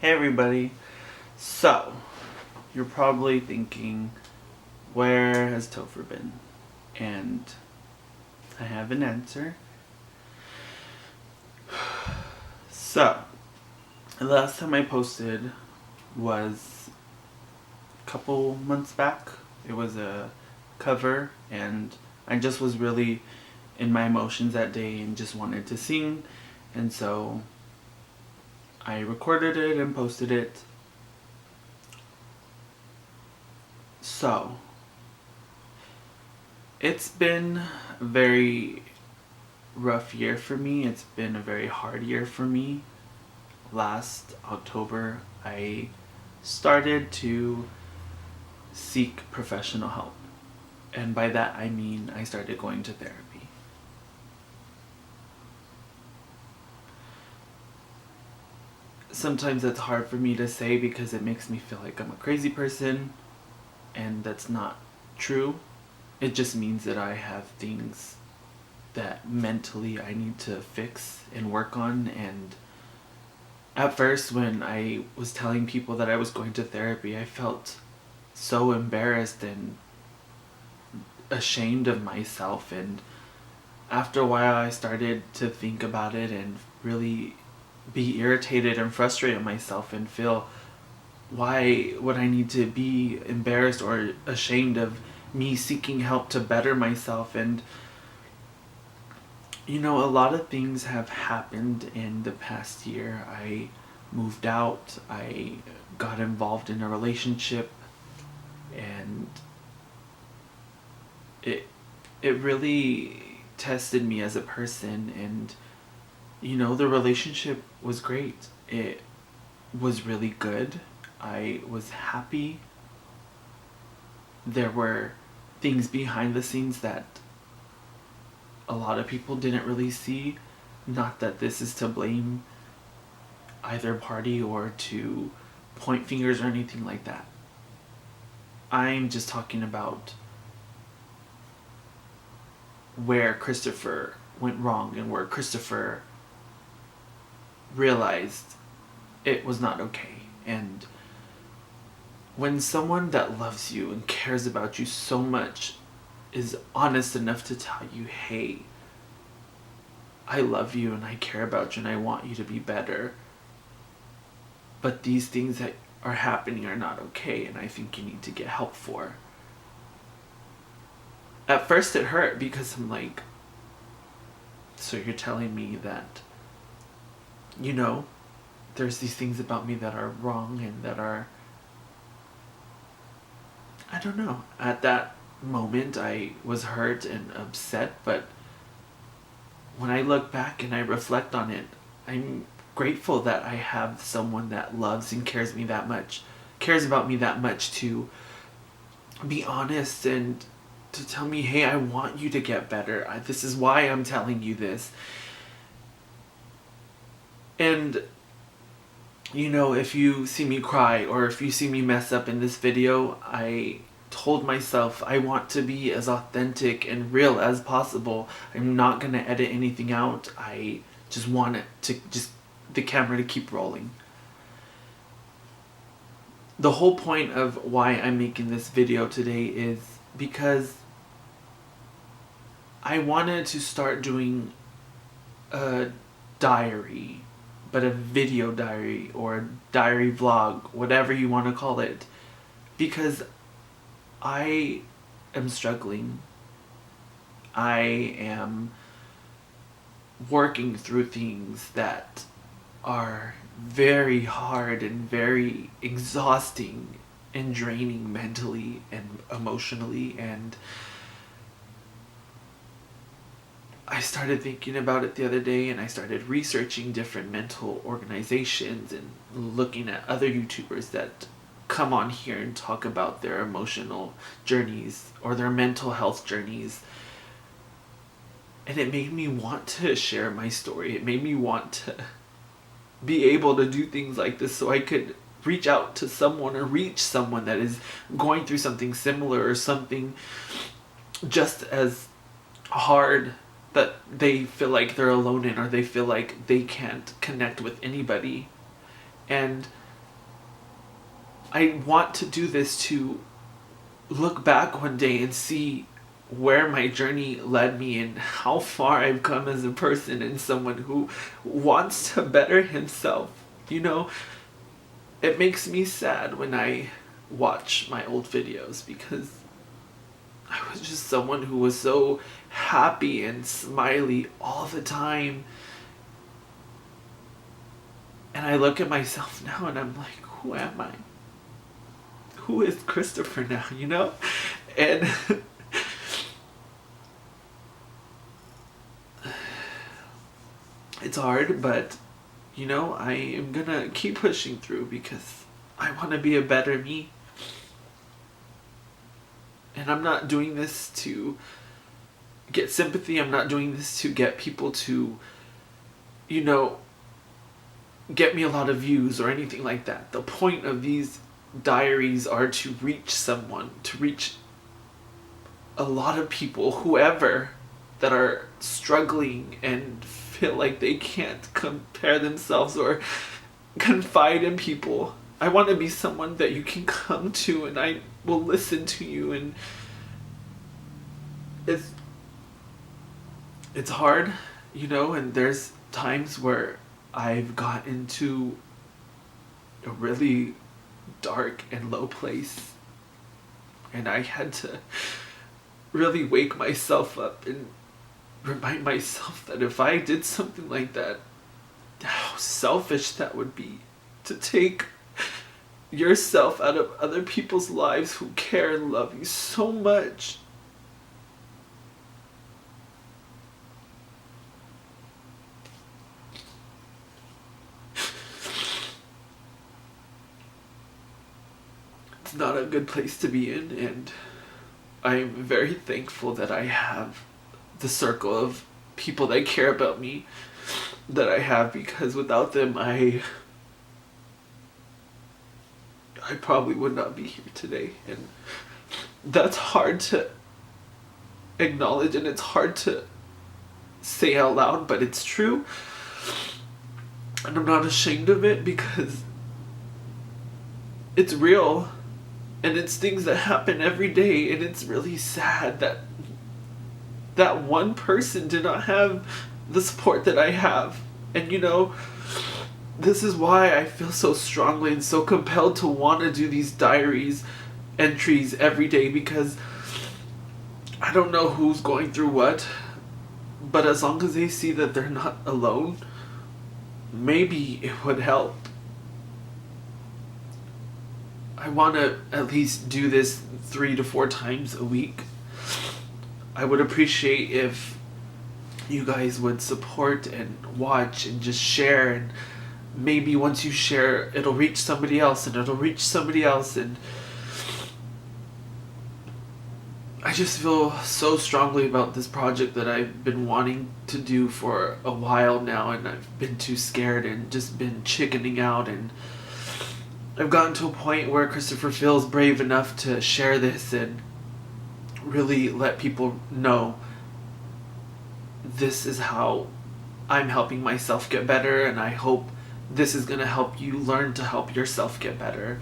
Hey everybody. So, you're probably thinking, where has Towfurr been? And I have an answer. So, the last time I posted was a couple months back. It was a cover, and I just was really in my emotions that day and just wanted to sing. And so I recorded it and posted it. So, it's been a very rough year for me. It's been a very hard year for me. Last October, I started to seek professional help. And by that, I mean I started going to therapy. Sometimes that's hard for me to say because it makes me feel like I'm a crazy person, and that's not true. It just means that I have things that mentally I need to fix and work on. And at first, when I was telling people that I was going to therapy, I felt so embarrassed and ashamed of myself. And after a while, I started to think about it and really be irritated and frustrated with myself and feel, why would I need to be embarrassed or ashamed of me seeking help to better myself? And a lot of things have happened in the past year. I moved out, I got involved in a relationship, and it really tested me as a person. And the relationship was great. It was really good. I was happy. There were things behind the scenes that a lot of people didn't really see. Not that this is to blame either party or to point fingers or anything like that. I'm just talking about where Christopher went wrong and where Christopher realized it was not okay. And when someone that loves you and cares about you so much is honest enough to tell you, hey, I love you and I care about you and I want you to be better, but these things that are happening are not okay and I think you need to get help for. At first it hurt because I'm like, so you're telling me that, there's these things about me that are wrong and that are, I don't know. At that moment I was hurt and upset, but when I look back and I reflect on it, I'm grateful that I have someone that loves and cares about me that much to be honest and to tell me, hey, I want you to get better. This is why I'm telling you this. And if you see me cry or if you see me mess up in this video, I told myself I want to be as authentic and real as possible. I'm not going to edit anything out. I just want the camera to keep rolling. The whole point of why I'm making this video today is because I wanted to start doing a diary, but a video diary or a diary vlog, whatever you want to call it, because I am struggling. I am working through things that are very hard and very exhausting and draining mentally and emotionally. And I started thinking about it the other day, and I started researching different mental organizations and looking at other YouTubers that come on here and talk about their emotional journeys or their mental health journeys. And it made me want to share my story. It made me want to be able to do things like this so I could reach out to someone or reach someone that is going through something similar or something just as hard that they feel like they're alone in, or they feel like they can't connect with anybody. And I want to do this to look back one day and see where my journey led me and how far I've come as a person and someone who wants to better himself. You know, it makes me sad when I watch my old videos because I was just someone who was so happy and smiley all the time. And I look at myself now and I'm like, who am I? Who is Christopher now, you know? And it's hard, but you know, I am gonna keep pushing through because I want to be a better me. And I'm not doing this to get sympathy. I'm not doing this to get people to, you know, get me a lot of views or anything like that. The point of these diaries are to reach someone, to reach a lot of people, whoever, that are struggling and feel like they can't compare themselves or confide in people. I want to be someone that you can come to and I will listen to you. And it's hard, you know, and there's times where I've got into a really dark and low place and I had to really wake myself up and remind myself that if I did something like that, how selfish that would be, to take yourself out of other people's lives who care and love you so much. It's not a good place to be in, and I'm very thankful that I have the circle of people that care about me that I have, because without them I probably would not be here today. And that's hard to acknowledge and it's hard to say out loud, but it's true. And I'm not ashamed of it because it's real and it's things that happen every day, and it's really sad that that one person did not have the support that I have. And you know, this is why I feel so strongly and so compelled to want to do these diaries entries every day, because I don't know who's going through what, but as long as they see that they're not alone, maybe it would help. I want to at least do this 3 to 4 times a week. I would appreciate if you guys would support and watch and just share, and maybe once you share it'll reach somebody else and it'll reach somebody else. And I just feel so strongly about this project that I've been wanting to do for a while now, and I've been too scared and just been chickening out, and I've gotten to a point where Christopher feels brave enough to share this and really let people know this is how I'm helping myself get better, and I hope this is going to help you learn to help yourself get better.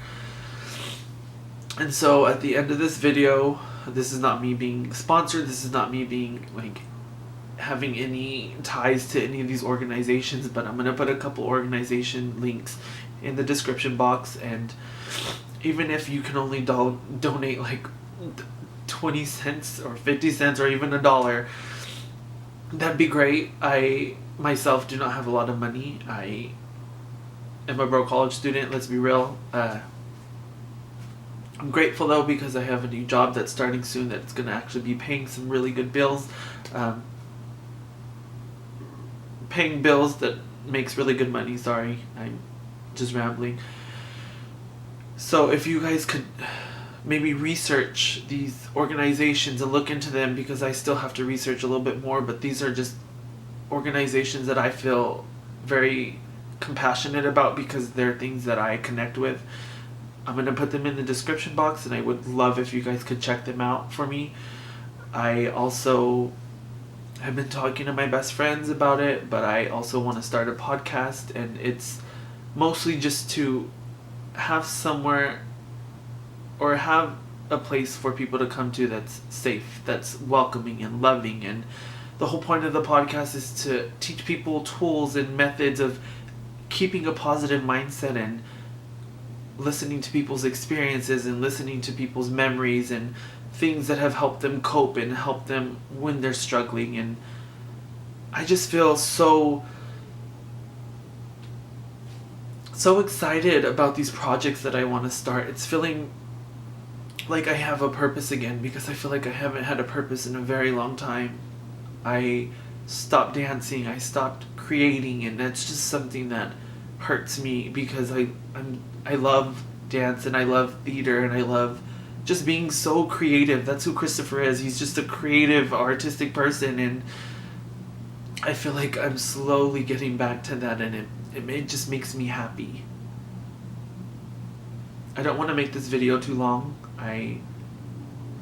And so at the end of this video, this is not me being sponsored, this is not me being like having any ties to any of these organizations, but I'm going to put a couple organization links in the description box. And even if you can only donate like 20 cents or 50 cents or even $1, that'd be great. I myself do not have a lot of money. I am a broke college student, let's be real. I'm grateful though because I have a new job that's starting soon that's going to actually be paying some really good bills. Paying bills that makes really good money. Sorry, I'm just rambling. So if you guys could maybe research these organizations and look into them, because I still have to research a little bit more, but these are just organizations that I feel very compassionate about because they're things that I connect with. I'm going to put them in the description box, and I would love if you guys could check them out for me. I also have been talking to my best friends about it, but I also want to start a podcast, and it's mostly just to have somewhere or have a place for people to come to that's safe, that's welcoming and loving. And the whole point of the podcast is to teach people tools and methods of keeping a positive mindset and listening to people's experiences and listening to people's memories and things that have helped them cope and help them when they're struggling. And I just feel so excited about these projects that I want to start. It's feeling like I have a purpose again, because I feel like I haven't had a purpose in a very long time. I stopped dancing, I stopped creating, and that's just something that hurts me, because I love dance and I love theater and I love just being so creative. That's who Christopher is. He's just a creative, artistic person, and I feel like I'm slowly getting back to that, and it just makes me happy. I don't want to make this video too long. I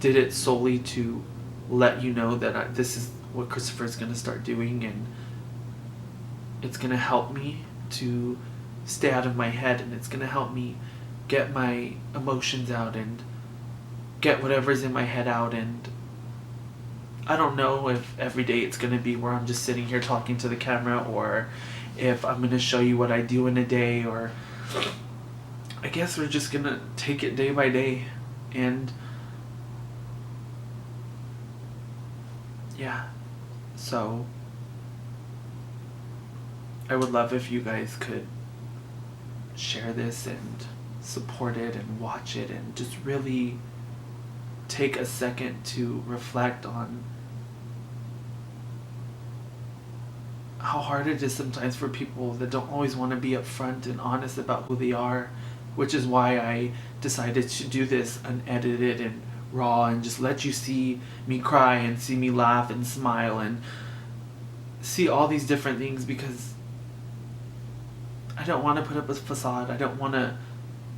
did it solely to let you know that this is what Christopher is going to start doing, and it's going to help me to stay out of my head, and it's going to help me get my emotions out and get whatever's in my head out. And I don't know if every day it's going to be where I'm just sitting here talking to the camera, or if I'm going to show you what I do in a day, or I guess we're just going to take it day by day. And yeah, so I would love if you guys could share this and support it and watch it, and just really take a second to reflect on how hard it is sometimes for people that don't always want to be upfront and honest about who they are, which is why I decided to do this unedited and raw, and just let you see me cry and see me laugh and smile and see all these different things, because I don't want to put up a facade. I don't want to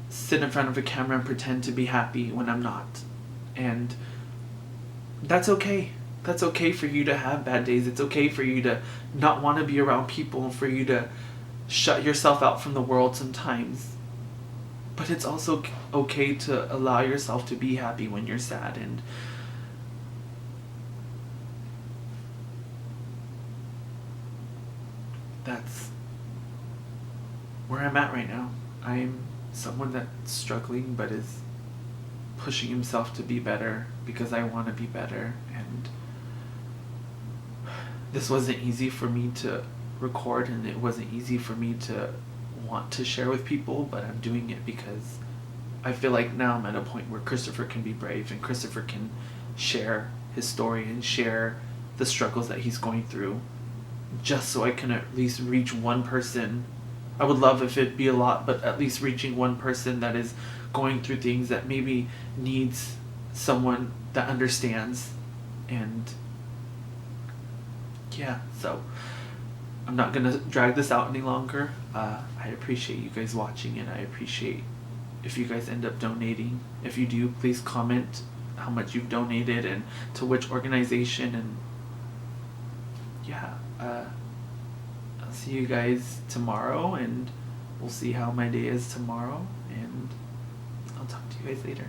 sit in front of a camera and pretend to be happy when I'm not. And that's okay. That's okay for you to have bad days. It's okay for you to not want to be around people, and for you to shut yourself out from the world sometimes. But it's also okay to allow yourself to be happy when you're sad. And that's where I'm at right now. I'm someone that's struggling but is pushing himself to be better, because I want to be better. And this wasn't easy for me to record, and it wasn't easy for me to want to share with people, but I'm doing it because I feel like now I'm at a point where Christopher can be brave, and Christopher can share his story and share the struggles that he's going through, just so I can at least reach one person. I would love if it'd be a lot, but at least reaching one person that is going through things, that maybe needs someone that understands. And yeah, so I'm not gonna drag this out any longer. I appreciate you guys watching, and I appreciate if you guys end up donating. If you do, please comment how much you've donated and to which organization. And yeah, I'll see you guys tomorrow, and we'll see how my day is tomorrow, and I'll talk to you guys later.